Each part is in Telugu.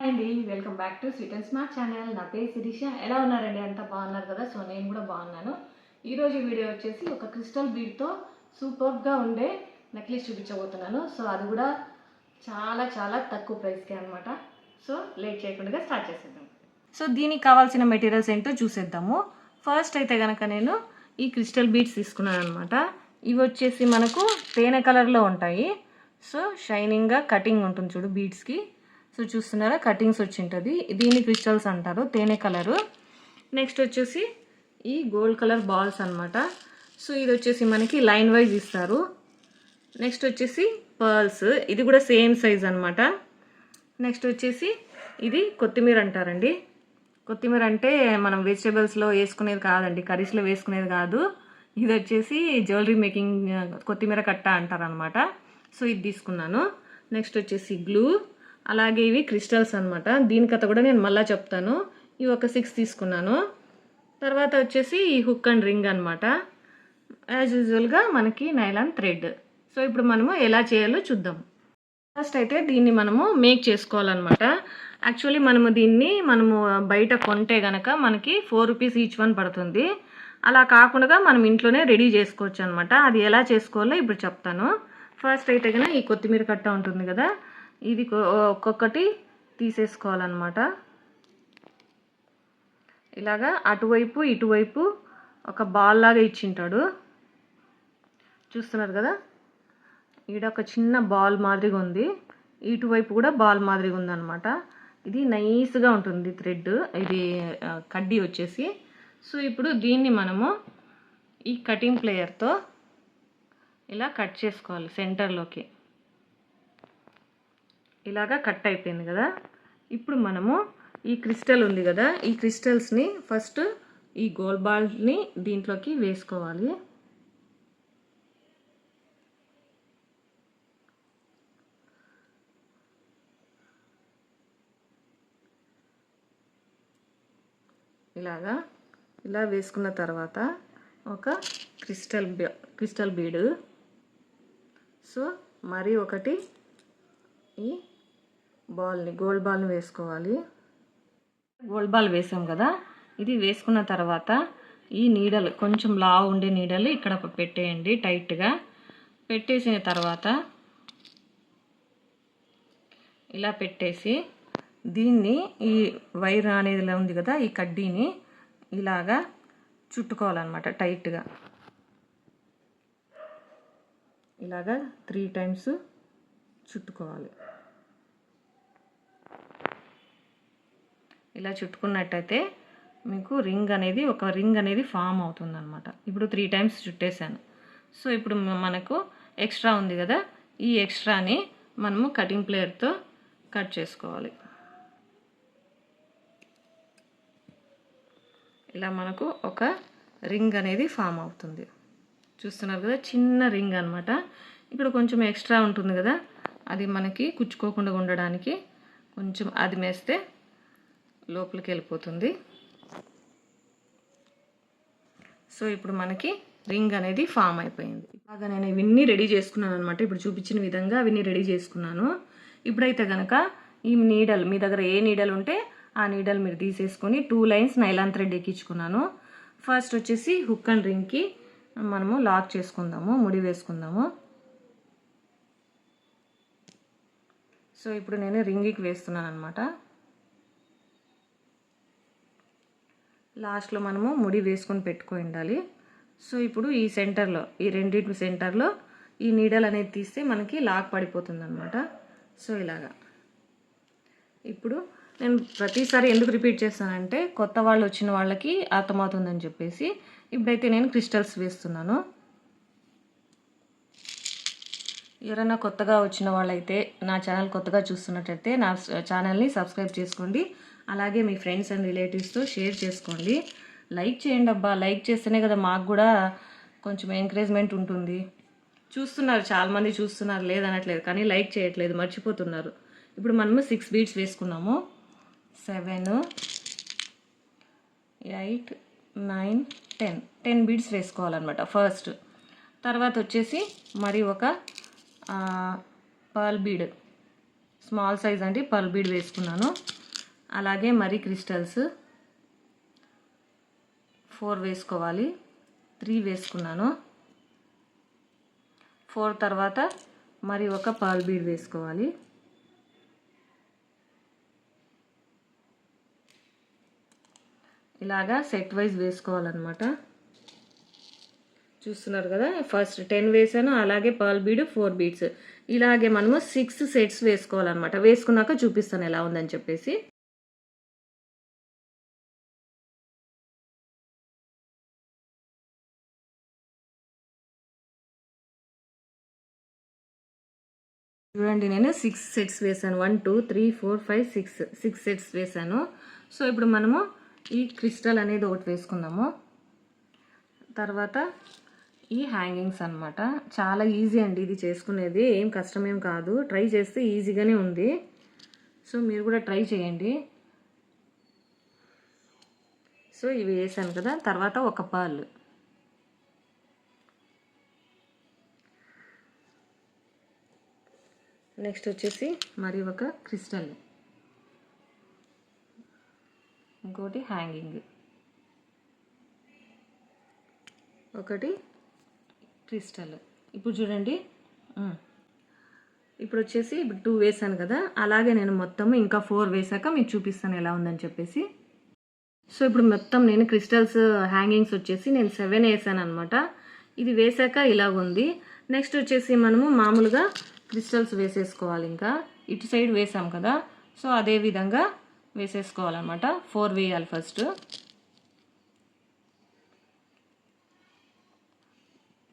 అండి welcome back to sweet and smart channel. నా పేరు శిరీష. ఎలా ఉన్నారండి? అంతా బాగున్నారు కదా? సో నేను కూడా బాగున్నాను. ఈరోజు వీడియో వచ్చేసి ఒక క్రిస్టల్ బీడ్తో సూపర్గా ఉండే నెక్లెస్ చూపించబోతున్నాను. సో అది కూడా చాలా చాలా తక్కువ ప్రైస్కే అనమాట. సో లేట్ చేయకుండా స్టార్ట్ చేసేద్దాం. సో దీనికి కావాల్సిన మెటీరియల్స్ ఏంటో చూసేద్దాము. ఫస్ట్ అయితే కనుక నేను ఈ క్రిస్టల్ బీడ్స్ తీసుకున్నాను అనమాట. ఇవి వచ్చేసి మనకు తేనె కలర్లో ఉంటాయి. సో షైనింగ్గా కటింగ్ ఉంటుంది చూడు బీడ్స్కి. సో చూస్తున్నారా, కటింగ్స్ వచ్చి ఉంటుంది. దీని క్రిస్టల్స్ అంటారు, తేనె కలరు. నెక్స్ట్ వచ్చేసి ఈ గోల్డ్ కలర్ బాల్స్ అనమాట. సో ఇది వచ్చేసి మనకి లైన్ వైజ్ ఇస్తారు. నెక్స్ట్ వచ్చేసి పర్ల్స్, ఇది కూడా సేమ్ సైజ్ అనమాట. నెక్స్ట్ వచ్చేసి ఇది కొత్తిమీర అంటారండి. కొత్తిమీర అంటే మనం వెజిటేబుల్స్లో వేసుకునేది కాదండి, కర్రీస్లో వేసుకునేది కాదు. ఇది వచ్చేసి జ్యువెలరీ మేకింగ్ కొత్తిమీర కట్ట అంటారనమాట. సో ఇది తీసుకున్నాను. నెక్స్ట్ వచ్చేసి గ్లూ, అలాగే ఇవి క్రిస్టల్స్ అనమాట. దీని కథ కూడా నేను మళ్ళీ చెప్తాను. ఇవి ఒక 6 తీసుకున్నాను. తర్వాత వచ్చేసి ఈ హుక్ అండ్ రింగ్ అనమాట. యాజ్ యూజువల్గా మనకి నైలాన్ థ్రెడ్. సో ఇప్పుడు మనము ఎలా చేయాలో చూద్దాం. ఫస్ట్ అయితే దీన్ని మనము మేక్ చేసుకోవాలన్నమాట. యాక్చువల్లీ మనము బయట కొంటే కనుక మనకి 4 రూపీస్ ఈచ్ వన్ పడుతుంది. అలా కాకుండా మనం ఇంట్లోనే రెడీ చేసుకోవచ్చు అనమాట. అది ఎలా చేసుకోవాలో ఇప్పుడు చెప్తాను. ఫస్ట్ అయితే కనుక ఈ కొత్తిమీర కట్ట ఉంటుంది కదా, ఇది ఒక్కొక్కటి తీసేసుకోవాలన్నమాట. ఇలాగా అటువైపు ఇటువైపు ఒక బాల్ లాగా ఇచ్చింటాడు, చూస్తున్నారు కదా. ఈడ ఒక చిన్న బాల్ మాదిరిగా ఉంది, ఇటువైపు కూడా బాల్ మాదిరిగా ఉందన్నమాట. ఇది నైస్గా ఉంటుంది థ్రెడ్, ఇది కడ్డీ వచ్చేసి. సో ఇప్పుడు దీన్ని మనము ఈ కటింగ్ ప్లేయర్తో ఇలా కట్ చేసుకోవాలి సెంటర్లోకి. ఇలాగా కట్ అయిపోయింది కదా. ఇప్పుడు మనము ఈ క్రిస్టల్ ఉంది కదా, ఈ క్రిస్టల్స్ని ఫస్ట్ ఈ గోల్డ్ బాల్ని దీంట్లోకి వేసుకోవాలి. ఇలా వేసుకున్న తర్వాత ఒక క్రిస్టల్ బీడు. సో మరి ఒకటి ఈ గోల్డ్ బాల్ని వేసుకోవాలి. గోల్డ్ బాల్ వేసాం కదా, ఇది వేసుకున్న తర్వాత ఈ నీడలు కొంచెం లావు ఉండే నీడలు ఇక్కడ పెట్టేయండి టైట్గా. పెట్టేసిన తర్వాత ఇలా పెట్టేసి దీన్ని ఈ వైర్ అనేది ఉంది కదా, ఈ కడ్డీని ఇలాగా చుట్టుకోవాలన్నమాట టైట్గా. ఇలాగా 3 టైమ్స్ చుట్టుకోవాలి. ఇలా చుట్టుకున్నట్టయితే మీకు ఒక రింగ్ అనేది ఫామ్ అవుతుందన్నమాట. ఇప్పుడు 3 టైమ్స్ చుట్టేసాను. సో ఇప్పుడు మనకు ఎక్స్ట్రా ఉంది కదా, ఈ ఎక్స్ట్రాని మనము కటింగ్ ప్లేయర్తో కట్ చేసుకోవాలి. ఇలా మనకు ఒక రింగ్ అనేది ఫామ్ అవుతుంది, చూస్తున్నారు కదా, చిన్న రింగ్ అనమాట. ఇక్కడ కొంచెం ఎక్స్ట్రా ఉంటుంది కదా, అది మనకి కుచ్చుకోకుండా ఉండడానికి కొంచెం అది మేస్తే లోపలికి వెళ్ళిపోతుంది. సో ఇప్పుడు మనకి రింగ్ అనేది ఫామ్ అయిపోయింది. ఇలాగా నేను ఇవన్నీ రెడీ చేసుకున్నాను అనమాట. ఇప్పుడు చూపించిన విధంగా అవన్నీ రెడీ చేసుకున్నాను. ఇప్పుడైతే కనుక ఈ నీడల్, మీ దగ్గర ఏ నీడల్ ఉంటే ఆ నీడల్ మీరు తీసేసుకొని 2 లైన్స్ నైలాన్ థ్రెడ్ ఎక్కించుకున్నాను. ఫస్ట్ వచ్చేసి హుక్ అండ్ రింగ్కి మనము లాక్ చేసుకుందాము, ముడి వేసుకుందాము. సో ఇప్పుడు నేను రింగ్కి వేస్తున్నాను అనమాట. లాస్ట్లో మనము ముడి వేసుకొని పెట్టుకొని ఉండాలి. సో ఇప్పుడు ఈ సెంటర్లో, ఈ రెండింటి సెంటర్లో ఈ నీడల్ అనేది తీస్తే మనకి లాక్ పడిపోతుంది అనమాట. సో ఇలాగా ఇప్పుడు నేను ప్రతిసారి ఎందుకు రిపీట్ చేస్తానంటే కొత్త వాళ్ళు వచ్చిన వాళ్ళకి అర్థమవుతుందని చెప్పేసి. ఇప్పుడైతే నేను క్రిస్టల్స్ వేస్తున్నాను. ఎవరైనా కొత్తగా వచ్చిన వాళ్ళైతే, నా ఛానల్ కొత్తగా చూస్తున్నట్టయితే నా ఛానల్ని సబ్స్క్రైబ్ చేసుకోండి. అలాగే మీ ఫ్రెండ్స్ అండ్ రిలేటివ్స్తో షేర్ చేసుకోండి. లైక్ చేయండి అబ్బా, లైక్ చేస్తేనే కదా మాకు కూడా కొంచెం ఎంకరేజ్మెంట్ ఉంటుంది. చూస్తున్నారు, చాలామంది చూస్తున్నారు, లేదనట్లేదు, కానీ లైక్ చేయట్లేదు, మర్చిపోతున్నారు. ఇప్పుడు మనము 6 బీడ్స్ వేసుకున్నాము. 7, 8, 9, 10 బీడ్స్ వేసుకోవాలన్నమాట ఫస్ట్. తర్వాత వచ్చేసి మరి ఒక పర్ల్ బీడ్, స్మాల్ సైజ్ అండి, పర్ల్ బీడ్ వేసుకున్నాను. అలాగే మరి క్రిస్టల్స్ 4 వేసుకోవాలి. 3 వేసుకున్నాను. 4 తర్వాత మరి ఒక పర్ల్ బీడ్ వేసుకోవాలి. ఇలాగా సెట్ వైజ్ వేసుకోవాలన్నమాట. చూస్తున్నారు కదా, ఫస్ట్ 10 వేసాను, అలాగే పర్ల్ బీడ్ 4 బీడ్స్, ఇలాగే మనము 6 సెట్స్ వేసుకోవాలన్నమాట. వేసుకున్నాక చూపిస్తాను ఎలా ఉందని చెప్పేసి. చూడండి, నేను 6 సెట్స్ వేసాను. 1 2 3 4 5 6 సెట్స్ వేసాను. సో ఇప్పుడు మనము ఈ క్రిస్టల్ అనేది ఒకటి వేసుకుందాము. తర్వాత ఈ హ్యాంగింగ్స్ అన్నమాట. చాలా ఈజీ అండి ఇది చేసుకునేది, ఏం కష్టమేం కాదు. ట్రై చేస్తే ఈజీగానే ఉంది. సో మీరు కూడా ట్రై చేయండి. సో ఇవి వేసాను కదా, తర్వాత ఒక పర్ల్, నెక్స్ట్ వచ్చేసి మరి ఒక క్రిస్టల్, ఇంకోటి హ్యాంగింగ్, ఒకటి క్రిస్టల్. ఇప్పుడు చూడండి, ఇప్పుడు వచ్చేసి ఇప్పుడు 2 వేసాను కదా, అలాగే నేను మొత్తం ఇంకా 4 వేసాక మీకు చూపిస్తాను ఎలా ఉందని చెప్పేసి. సో ఇప్పుడు మొత్తం నేను క్రిస్టల్స్ హ్యాంగింగ్స్ వచ్చేసి నేను 7 వేసాను అనమాట. ఇది వేసాక ఇలాగ ఉంది. నెక్స్ట్ వచ్చేసి మనము మామూలుగా క్రిస్టల్స్ వేసేసుకోవాలి. ఇంకా ఇటు సైడ్ వేసాం కదా, సో అదే విధంగా వేసేసుకోవాలన్నమాట. 4 వేయాలి ఫస్ట్.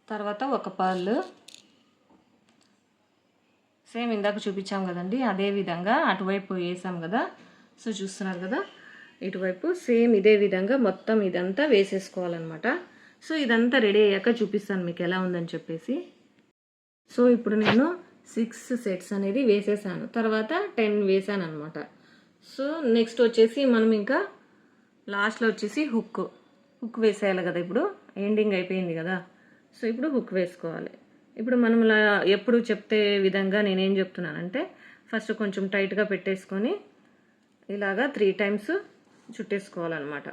తర్వాత ఒక పర్ల్, సేమ్ ఇందాక చూపించాం కదండి, అదే విధంగా అటువైపు వేసాం కదా. సో చూస్తున్నారు కదా, ఇటువైపు సేమ్ ఇదే విధంగా మొత్తం ఇదంతా వేసేసుకోవాలన్నమాట. సో ఇదంతా రెడీ అయ్యాక చూపిస్తాను మీకు ఎలా ఉందని చెప్పేసి. సో ఇప్పుడు నేను 6 సెట్స్ అనేది వేసేసాను, తర్వాత 10 వేసాను అనమాట. సో నెక్స్ట్ వచ్చేసి మనం ఇంకా లాస్ట్లో వచ్చేసి హుక్ వేసేయాలి కదా. ఇప్పుడు ఎండింగ్ అయిపోయింది కదా, సో ఇప్పుడు హుక్ వేసుకోవాలి. ఇప్పుడు మనం ఎప్పుడు చెప్తే విధంగా నేనేం చెప్తున్నానంటే, ఫస్ట్ కొంచెం టైట్గా పెట్టేసుకొని ఇలాగా 3 టైమ్స్ చుట్టేసుకోవాలన్నమాట.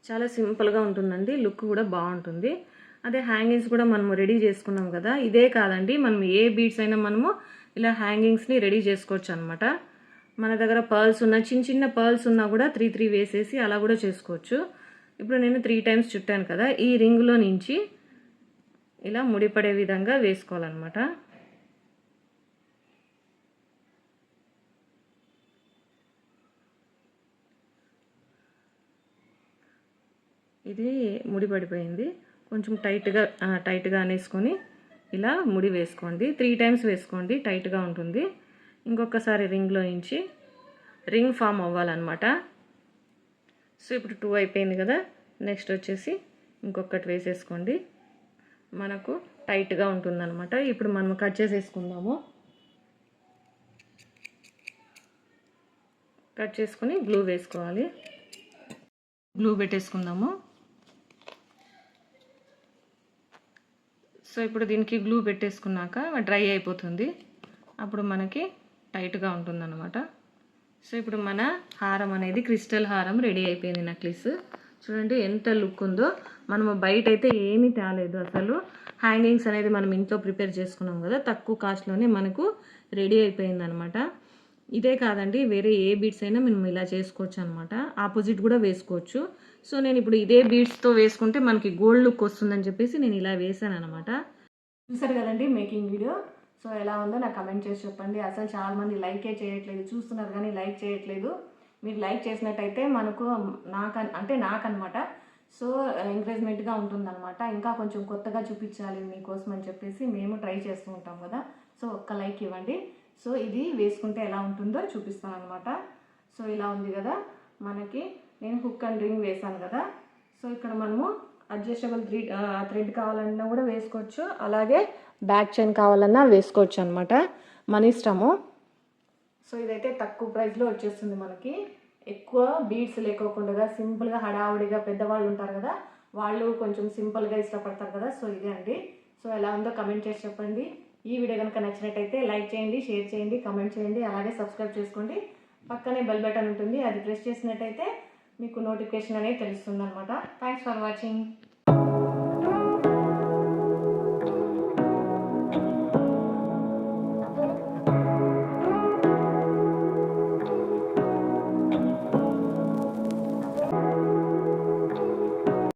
చాలా సింపుల్గా ఉంటుందండి, లుక్ కూడా బాగుంటుంది. అదే హ్యాంగింగ్స్ కూడా మనము రెడీ చేసుకున్నాం కదా, ఇదే కాదండి, మనం ఏ బీడ్స్ అయినా మనము ఇలా హ్యాంగింగ్స్ని రెడీ చేసుకోవచ్చు అనమాట. మన దగ్గర పర్ల్స్ ఉన్న చిన్న పర్ల్స్ ఉన్నా కూడా 3 వేసేసి అలా కూడా చేసుకోవచ్చు. ఇప్పుడు నేను 3 టైమ్స్ చుట్టాను కదా, ఈ రింగ్లో నుంచి ఇలా ముడిపడే విధంగా వేసుకోవాలన్నమాట. ఇది ముడి పడిపోయింది, కొంచెం టైట్గా అనేసుకొని ఇలా ముడి వేసుకోండి. 3 టైమ్స్ వేసుకోండి, టైట్గా ఉంటుంది. ఇంకొకసారి రింగ్లో నుంచి రింగ్ ఫామ్ అవ్వాలన్నమాట. సో ఇప్పుడు 2 అయిపోయింది కదా, నెక్స్ట్ వచ్చేసి ఇంకొకటి వేసేసుకోండి, మనకు టైట్గా ఉంటుందన్నమాట. ఇప్పుడు మనం కట్ చేసేసుకుందాము. కట్ చేసుకొని గ్లూ వేసుకోవాలి. గ్లూ పెట్టేసుకుందాము. సో ఇప్పుడు దీనికి గ్లూ పెట్టేసుకున్నాక డ్రై అయిపోతుంది, అప్పుడు మనకి టైట్గా ఉంటుందన్నమాట. సో ఇప్పుడు మన హారం అనేది క్రిస్టల్ హారం రెడీ అయిపోయింది, నెక్లెస్. చూడండి ఎంత లుక్ ఉందో. మనము బయట అయితే ఏమీ తేలేదు అసలు. హ్యాంగింగ్స్ అనేది మనం ఇంట్లో ప్రిపేర్ చేసుకున్నాం కదా, తక్కువ కాస్ట్లోనే మనకు రెడీ అయిపోయింది అనమాట. ఇదే కాదండి, వేరే ఏ బీడ్స్ అయినా మనం ఇలా చేసుకోవచ్చు అనమాట. ఆపోజిట్ కూడా వేసుకోవచ్చు. సో నేను ఇప్పుడు ఇదే బీడ్స్తో వేసుకుంటే మనకి గోల్డ్ లుక్ వస్తుందని చెప్పేసి నేను ఇలా వేసాను అనమాట. చూసారు కదండి మేకింగ్ వీడియో. సో ఎలా ఉందో నాకు కమెంట్ చేసి చెప్పండి. అసలు చాలామంది లైకే చేయట్లేదు, చూస్తున్నారు కానీ లైక్ చేయట్లేదు. మీరు లైక్ చేసినట్టయితే మనకు నాకనమాట సో ఎంకరేజ్మెంట్గా ఉంటుందన్నమాట. ఇంకా కొంచెం కొత్తగా చూపించాలి మీకోసం అని చెప్పేసి మేము ట్రై చేస్తూ ఉంటాం కదా. సో ఒక్క లైక్ ఇవ్వండి. సో ఇది వేసుకుంటే ఎలా ఉంటుందో చూపిస్తాను అనమాట. సో ఇలా ఉంది కదా మనకి. నేను హుక్ అండ్ రింగ్ వేసాను కదా. సో ఇక్కడ మనము అడ్జస్టబుల్ థ్రెడ్ కావాలన్నా కూడా వేసుకోవచ్చు, అలాగే బ్యాక్ చైన్ కావాలన్నా వేసుకోవచ్చు అనమాట, మన ఇష్టము. సో ఇదైతే తక్కువ ప్రైస్లో వచ్చేస్తుంది మనకి. ఎక్కువ బీడ్స్ లేకోకుండా సింపుల్గా హడావుడిగా పెద్దవాళ్ళు ఉంటారు కదా, వాళ్ళు కొంచెం సింపుల్గా ఇష్టపడతారు కదా. సో ఇదే అండి. సో ఎలా ఉందో కమెంట్ చేసి చెప్పండి. ఈ వీడియో కనుక నచ్చినట్టయితే లైక్ చేయండి, షేర్ చేయండి, కామెంట్ చేయండి, అలాగే సబ్స్క్రైబ్ చేసుకోండి. పక్కనే బెల్ బటన్ ఉంటుంది, అది ప్రెస్ చేసినట్టయితే మీకు నోటిఫికేషన్ అనేది తెలుస్తుంది అనమాట. Thanks for watching.